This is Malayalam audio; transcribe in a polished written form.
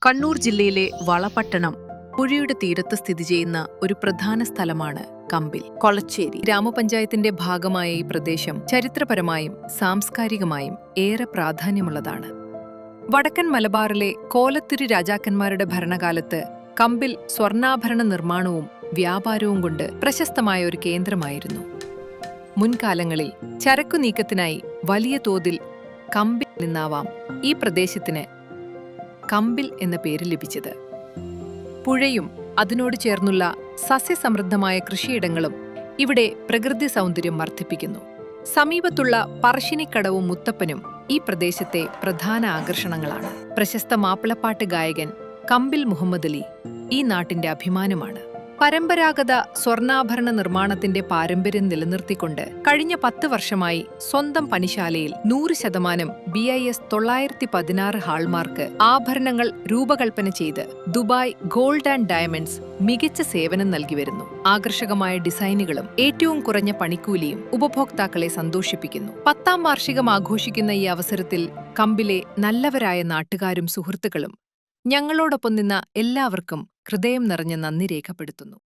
കണ്ണൂർ ജില്ലയിലെ വളപട്ടണം പുഴയുടെ തീരത്ത് സ്ഥിതി ചെയ്യുന്ന ഒരു പ്രധാന സ്ഥലമാണ് കമ്പിൽ. കൊളച്ചേരി ഗ്രാമപഞ്ചായത്തിന്റെ ഭാഗമായ ഈ പ്രദേശം ചരിത്രപരമായും സാംസ്കാരികമായും ഏറെ പ്രാധാന്യമുള്ളതാണ്. വടക്കൻ മലബാറിലെ കോലത്തിരി രാജാക്കന്മാരുടെ ഭരണകാലത്ത് കമ്പിൽ സ്വർണ്ണാഭരണ നിർമ്മാണവും വ്യാപാരവും കൊണ്ട് പ്രശസ്തമായ ഒരു കേന്ദ്രമായിരുന്നു. മുൻകാലങ്ങളിൽ ചരക്കു നീക്കത്തിനായി വലിയ തോതിൽ കമ്പിൽ നിന്നാവാം ഈ പ്രദേശത്തിന് കമ്പിൽ എന്ന പേര് ലഭിച്ചത്. പുഴയും അതിനോട് ചേർന്നുള്ള സസ്യസമൃദ്ധമായ കൃഷിയിടങ്ങളും ഇവിടെ പ്രകൃതി സൗന്ദര്യം വർദ്ധിപ്പിക്കുന്നു. സമീപത്തുള്ള പറശ്ശിനിക്കടവും മുത്തപ്പനും ഈ പ്രദേശത്തെ പ്രധാന ആകർഷണങ്ങളാണ്. പ്രശസ്ത മാപ്പിളപ്പാട്ട് ഗായകൻ കമ്പിൽ മുഹമ്മദലി ഈ നാട്ടിന്റെ അഭിമാനമാണ്. പരമ്പരാഗത സ്വർണ്ണാഭരണ നിർമ്മാണത്തിന്റെ പാരമ്പര്യം നിലനിർത്തിക്കൊണ്ട് കഴിഞ്ഞ 10 വർഷമായി സ്വന്തം പണിശാലയിൽ 100% BIS 916 ഹാൾമാർക്ക് ആഭരണങ്ങൾ രൂപകൽപ്പന ചെയ്ത് ദുബായ് ഗോൾഡ് ആൻഡ് ഡയമണ്ട്സ് മികച്ച സേവനം നൽകി വരുന്നു. ആകർഷകമായ ഡിസൈനുകളും ഏറ്റവും കുറഞ്ഞ പണിക്കൂലിയും ഉപഭോക്താക്കളെ സന്തോഷിപ്പിക്കുന്നു. 10ാം വാർഷികം ആഘോഷിക്കുന്ന ഈ അവസരത്തിൽ കമ്പിലെ നല്ലവരായ നാട്ടുകാരും സുഹൃത്തുക്കളും ഞങ്ങളോടൊപ്പം നിന്ന എല്ലാവർക്കും ഹൃദയം നിറഞ്ഞ നന്ദി രേഖപ്പെടുത്തുന്നു.